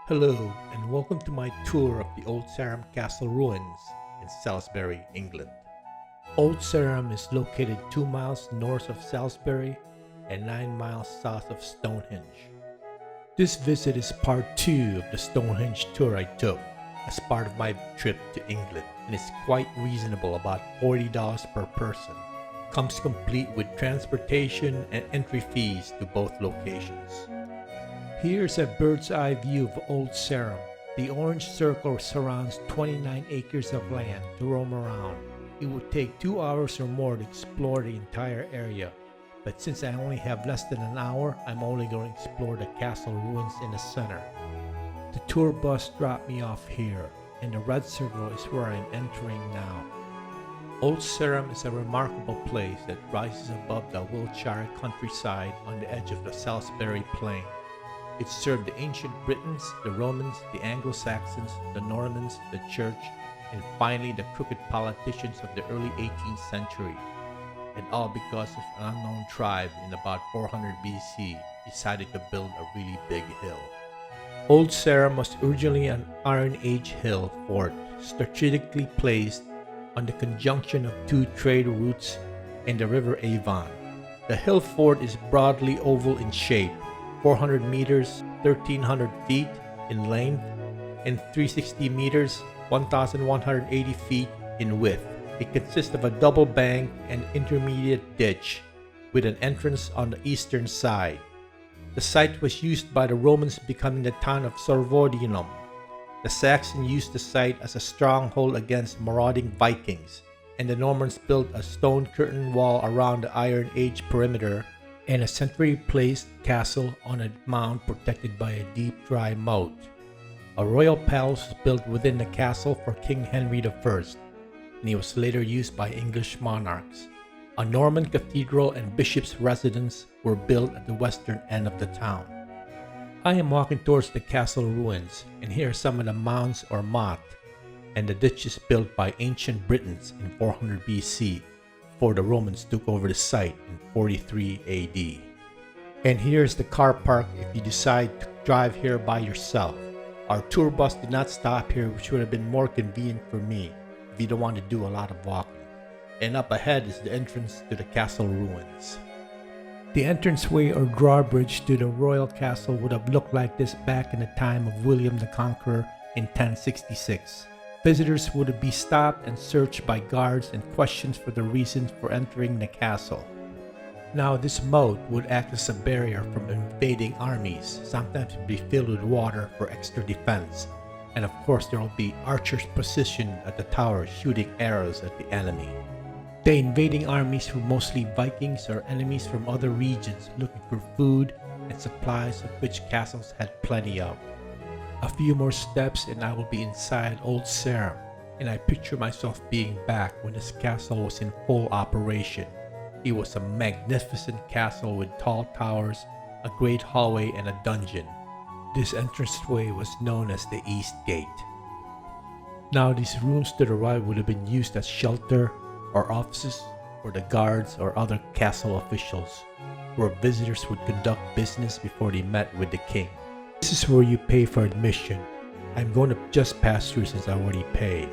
Hello, and welcome to my tour of the old Sarum Castle ruins in Salisbury, England. Old Sarum is located 2 miles north of Salisbury and 9 miles south of Stonehenge. This visit is part 2 of the Stonehenge tour I took as part of my trip to England, and it's quite reasonable, about $40 per person. Comes complete with transportation and entry fees to both locations. Here's a bird's eye view of Old Sarum. The orange circle surrounds 29 acres of land to roam around. It would take 2 hours or more to explore the entire area, but since I only have less than an hour, I'm only going to explore the castle ruins in the center. The tour bus dropped me off here, and the red circle is where I'm entering now. Old Sarum is a remarkable place that rises above the Wiltshire countryside on the edge of the Salisbury Plain. It served the ancient Britons, the Romans, the Anglo-Saxons, the Normans, the Church, and finally the crooked politicians of the early 18th century. And all because of an unknown tribe in about 400 BC decided to build a really big hill. Old Sarum was originally an Iron Age hill fort, strategically placed on the conjunction of two trade routes and the River Avon. The hill fort is broadly oval in shape, 400 meters, 1,300 feet in length, and 360 meters, 1,180 feet in width. It consists of a double bank and intermediate ditch with an entrance on the eastern side. The site was used by the Romans, becoming the town of Sorvodinum. The Saxons used the site as a stronghold against marauding Vikings, and the Normans built a stone curtain wall around the Iron Age perimeter and a century-placed castle on a mound protected by a deep dry moat. A royal palace was built within the castle for King Henry I, and he was later used by English monarchs. A Norman cathedral and bishop's residence were built at the western end of the town. I am walking towards the castle ruins, and here are some of the mounds or motte, and the ditches built by ancient Britons in 400 BC. Before the Romans took over the site in 43 AD. And here's the car park if you decide to drive here by yourself. Our tour bus did not stop here, which would have been more convenient for me if you don't want to do a lot of walking. And up ahead is the entrance to the castle ruins. The entranceway or drawbridge to the royal castle would have looked like this back in the time of William the Conqueror in 1066. Visitors would be stopped and searched by guards and questioned for the reasons for entering the castle. Now this moat would act as a barrier from invading armies, sometimes be filled with water for extra defense, and of course there will be archers positioned at the tower shooting arrows at the enemy. The invading armies were mostly Vikings or enemies from other regions looking for food and supplies, of which castles had plenty of. A few more steps and I will be inside Old Sarum, and I picture myself being back when this castle was in full operation. It was a magnificent castle with tall towers, a great hallway, and a dungeon. This entranceway was known as the East Gate. Now these rooms to the right would have been used as shelter or offices for the guards or other castle officials, where visitors would conduct business before they met with the king. This is where you pay for admission. I'm going to just pass through since I already paid.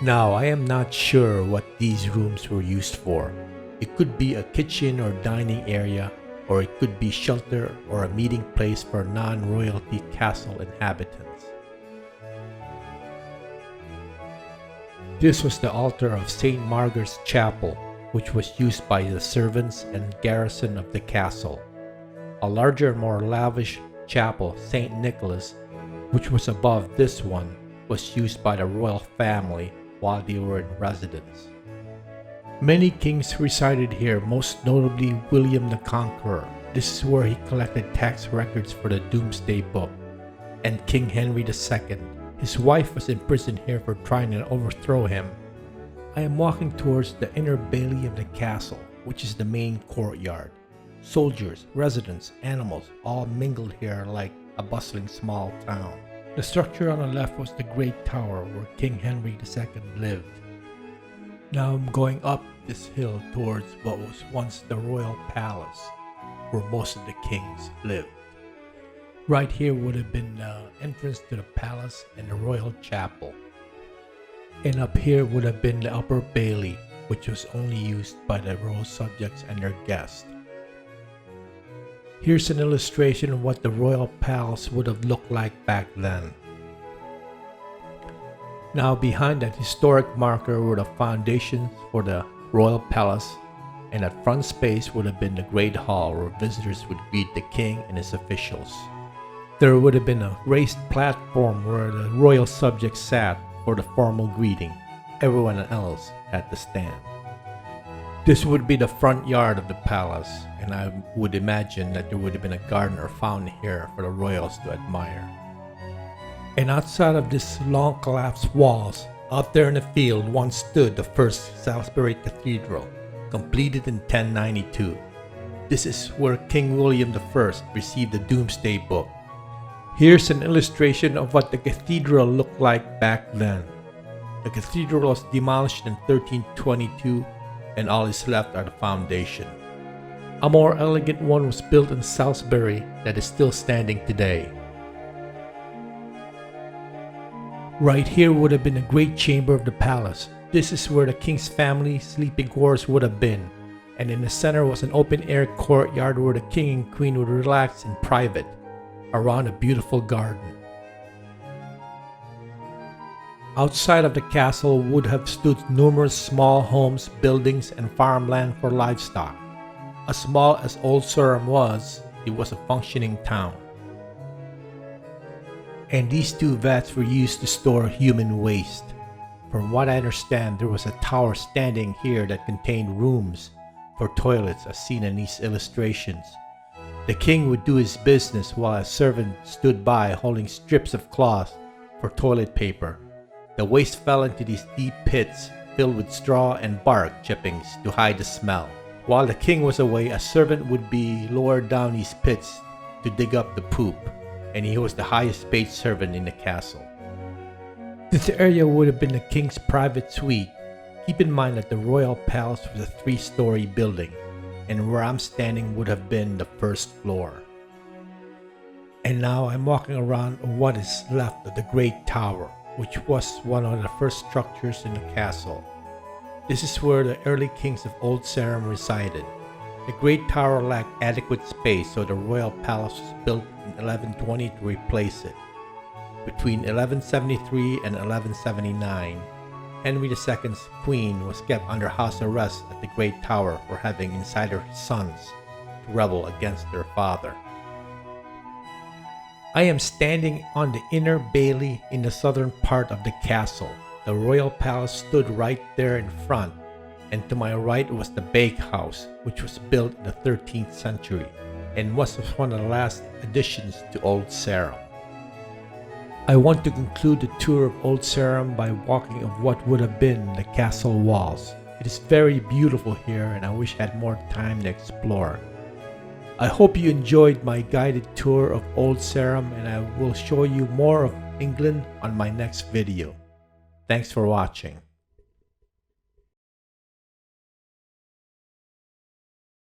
Now, I am not sure what these rooms were used for. It could be a kitchen or dining area, or it could be shelter or a meeting place for non-royalty castle inhabitants. This was the altar of St. Margaret's Chapel, which was used by the servants and garrison of the castle. A larger, more lavish chapel, St. Nicholas, which was above this one, was used by the royal family while they were in residence. Many kings resided here, most notably William the Conqueror. This is where he collected tax records for the Doomsday Book. And King Henry II. His wife was imprisoned here for trying to overthrow him. I am walking towards the inner bailey of the castle, which is the main courtyard. Soldiers, residents, animals, all mingled here like a bustling small town. The structure on the left was the Great Tower where King Henry II lived. Now I'm going up this hill towards what was once the royal palace, where most of the kings lived. Right here would have been the entrance to the palace and the royal chapel. And up here would have been the upper bailey, which was only used by the royal subjects and their guests. Here's an illustration of what the royal palace would have looked like back then. Now behind that historic marker were the foundations for the royal palace, and that front space would have been the great hall where visitors would greet the king and his officials. There would have been a raised platform where the royal subjects sat for the formal greeting. Everyone else had to stand. This would be the front yard of the palace, and I would imagine that there would have been a garden or fountain here for the royals to admire. And outside of this long collapsed walls, out there in the field once stood the first Salisbury Cathedral, completed in 1092. This is where King William I received the Doomsday Book. Here's an illustration of what the cathedral looked like back then. The cathedral was demolished in 1322, and all is left are the foundation. A more elegant one was built in Salisbury that is still standing today. Right here would have been the great chamber of the palace. This is where the king's family sleeping quarters would have been, and in the center was an open-air courtyard where the king and queen would relax in private, around a beautiful garden. Outside of the castle would have stood numerous small homes, buildings, and farmland for livestock. As small as Old Sarum was, it was a functioning town. And these two vats were used to store human waste. From what I understand, there was a tower standing here that contained rooms for toilets as seen in these illustrations. The king would do his business while a servant stood by holding strips of cloth for toilet paper. The waste fell into these deep pits filled with straw and bark chippings to hide the smell. While the king was away, a servant would be lowered down these pits to dig up the poop, and he was the highest paid servant in the castle. This area would have been the king's private suite. Keep in mind that the royal palace was a 3-story building, and where I'm standing would have been the first floor. And now I'm walking around what is left of the Great Tower, which was one of the first structures in the castle. This is where the early kings of Old Sarum resided. The Great Tower lacked adequate space, so the royal palace was built in 1120 to replace it. Between 1173 and 1179, Henry II's queen was kept under house arrest at the Great Tower for having incited her sons to rebel against their father. I am standing on the inner bailey in the southern part of the castle. The royal palace stood right there in front, and to my right was the bakehouse, which was built in the 13th century and was one of the last additions to Old Sarum. I want to conclude the tour of Old Sarum by walking of what would have been the castle walls. It is very beautiful here, and I wish I had more time to explore. I hope you enjoyed my guided tour of Old Sarum, and I will show you more of England on my next video. Thanks for watching.